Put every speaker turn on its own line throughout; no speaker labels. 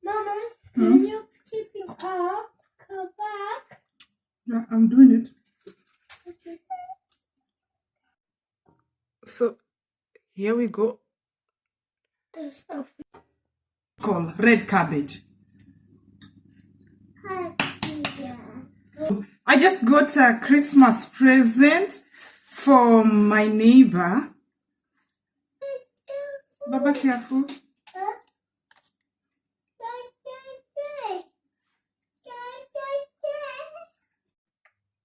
Mama, can you keep it up? Come back.
Yeah, I'm doing it.
Okay.
So here we go.
This stuff.
Called red cabbage. I just got a Christmas present from my neighbor. Baba, careful.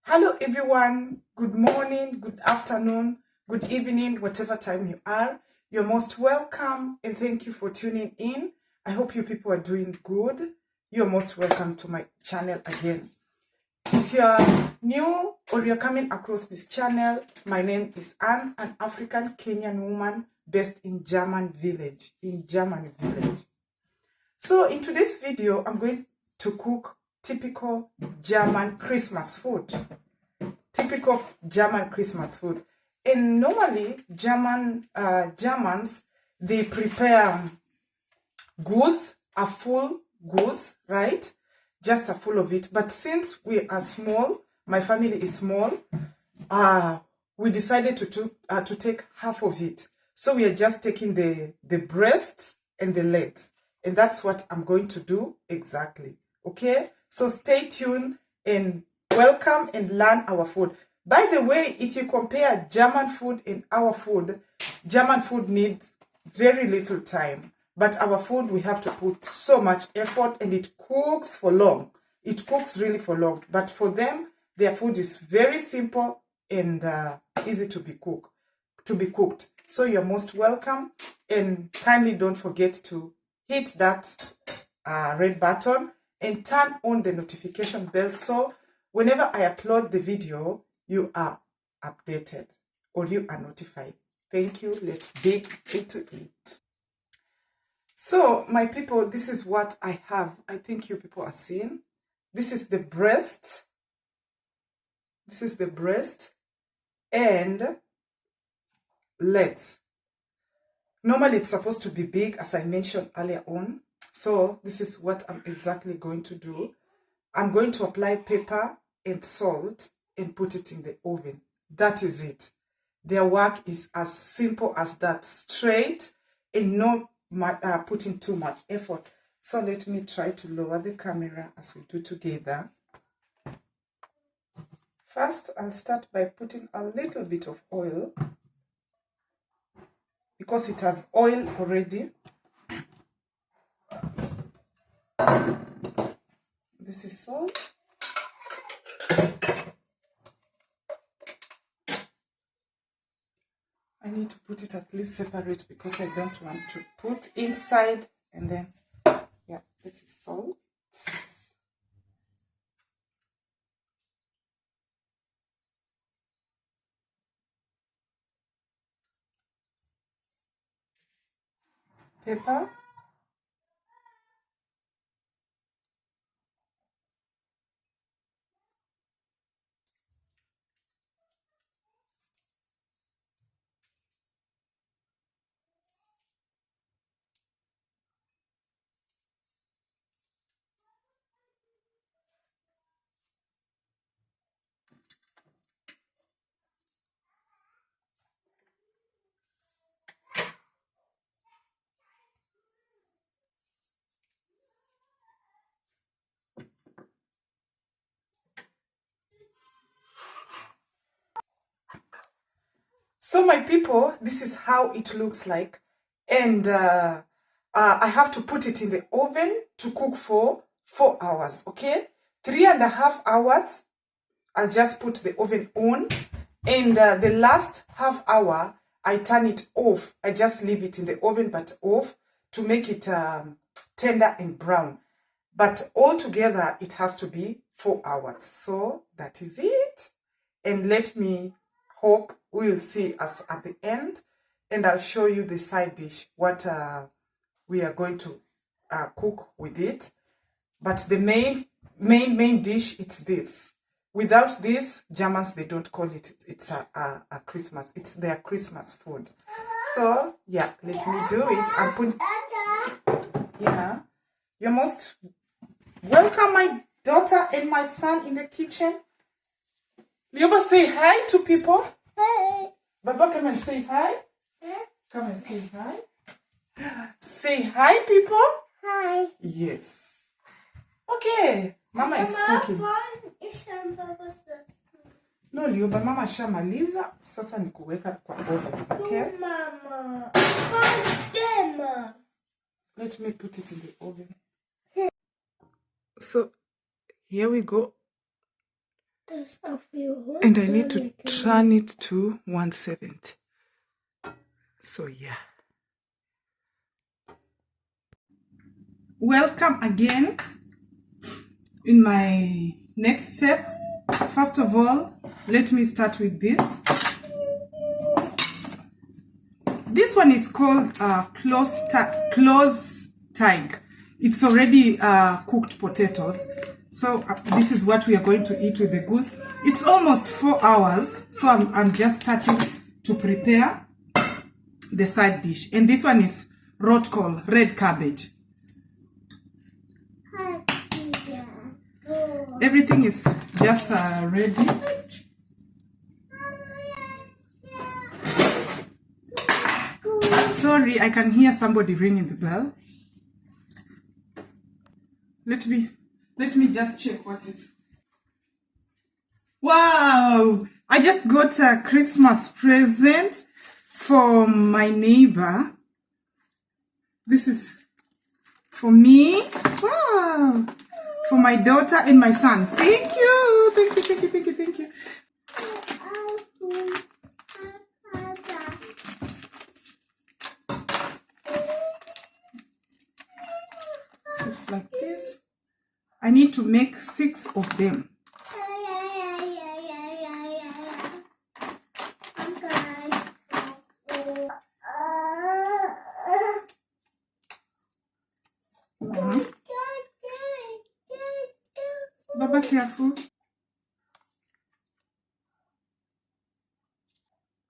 Hello everyone, good morning, good afternoon, good evening, whatever time you are. You're most welcome and thank you for tuning in. I hope you people are doing good. You're most welcome to my channel again. If you're new or you're coming across this channel, my name is Anne, an African Kenyan woman based in Germany village. So in today's video, I'm going to cook typical German Christmas food. Typical German Christmas food. And normally Germans, they prepare goose, a full goose, right? Just a full of it. But since we are small, my family is small, we decided to take half of it. So we are just taking the breasts and the legs. And that's what I'm going to do exactly. Okay? So stay tuned and welcome and learn our food. By the way, if you compare German food and our food, German food needs very little time. But our food, we have to put so much effort and it cooks for long. It cooks really for long. But for them, their food is very simple and easy to be cooked. So you're most welcome. And kindly don't forget to hit that red button and turn on the notification bell. So whenever I upload the video, you are updated or you are notified. Thank you. Let's dig into it. So, my people, this is what I have. I think you people are seeing. This is the breast. This is the breast and legs. Normally, it's supposed to be big, as I mentioned earlier on. So, this is what I'm exactly going to do. I'm going to apply pepper and salt and put it in the oven. That is it. Their work is as simple as that. Straight and no putting too much effort. So let me try to lower the camera as we do together. First, I'll start by putting a little bit of oil because it has oil already. This is salt. I need to put it at least separate because I don't want to put inside and then, yeah, this is salt. Pepper. So my people, this is how it looks like. And I have to put it in the oven to cook for 4 hours, okay? 3.5 hours, I'll just put the oven on. And the last half hour, I turn it off. I just leave it in the oven, but off to make it tender and brown. But altogether, it has to be 4 hours. So that is it. And let me hope we'll see us at the end. And I'll show you the side dish, what we are going to cook with it. But the main dish, it's this. Without this, Germans, they don't call it. It's a Christmas. It's their Christmas food. So yeah, let me do it and put. Yeah, you're most welcome, my daughter and my son in the kitchen. Lioba, say hi to people.
Hey.
Baba, come and say hi.
Huh?
Come and say hi. Say hi, people.
Hi.
Yes. Okay. Mama is cooking. No, Lioba, mama shamaliza. Sasa ni kuweka kwa oven. Okay?
Mama.
Let me put it in the oven. So, here we go. And I need to turn it to 170. So, yeah. Welcome again in my next step. First of all, let me start with this. This one is called close tag. It's already cooked potatoes. So this is what we are going to eat with the goose. It's almost 4 hours. So I'm just starting to prepare the side dish. And this one is rotkohl, red cabbage. Everything is just ready. Sorry, I can hear somebody ringing the bell. Let me just check what is. Wow! I just got a Christmas present from my neighbor. This is for me. Wow! For my daughter and my son. Thank you! Thank you, thank you, thank you, thank you. So it's like this. I need to make 6 of them. Baba, careful.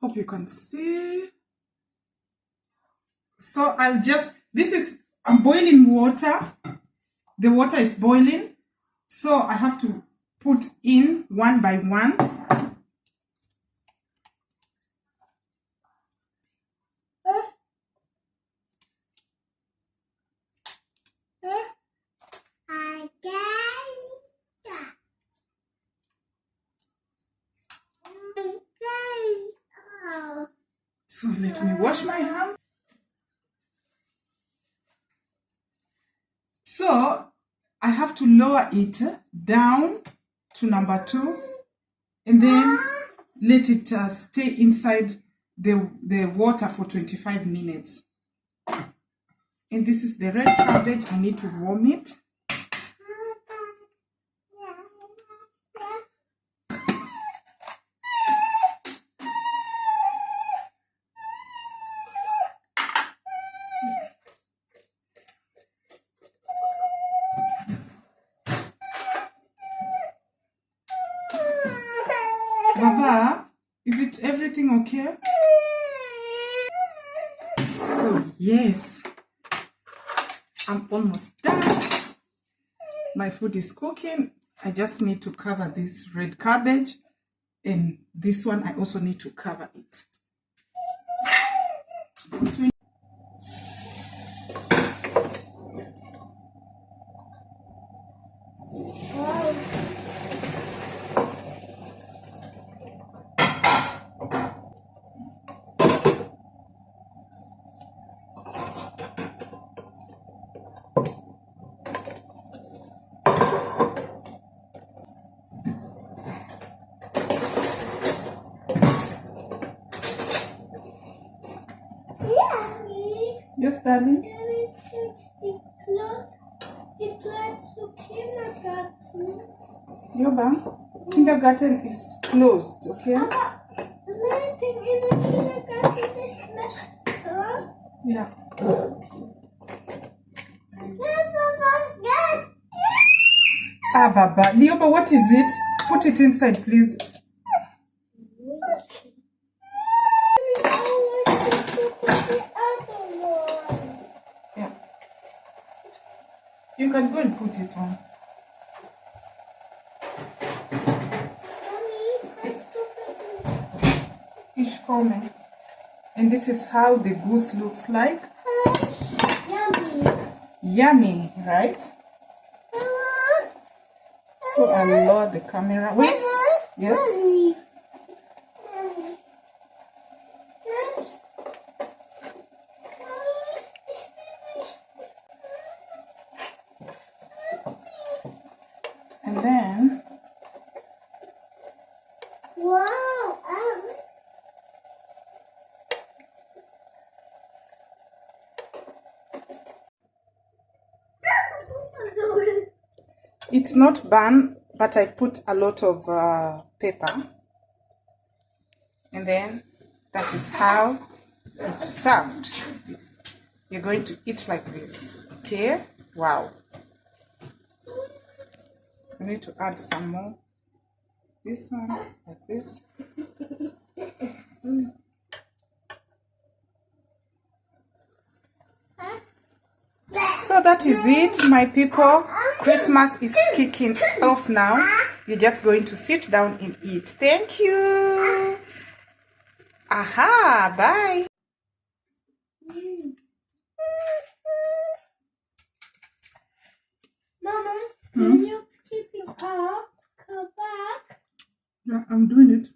Hope you can see. So I'll just, I'm boiling water. The water is boiling. So I have to put in one by one. So let me wash my hands. So I have to lower it down to number 2 and then let it stay inside the water for 25 minutes. And this is the red cabbage. I need to warm it. Baba, is it everything okay? So yes, I'm almost done. My food is cooking. I just need to cover this red cabbage, and this one I also need to cover it. Yes, darling. Yoba, kindergarten is closed, okay? Yeah. Baba. Lioba, what is it? Put it inside, please. You can go and put it on. Ish come. And this is how the goose looks like.
Yummy.
Yummy, right? So I'll lower the camera. Wait. Yes. And then
Wow.
it's not bun, but I put a lot of pepper. And then that is how it's served. You're going to eat like this. Okay? Wow. I need to add some more. This one, like this. So that is it, my people. Christmas is kicking off now. You're just going to sit down and eat. Thank you. Aha, bye.
Mama, can you keep your paw? Come back.
Yeah, I'm doing it.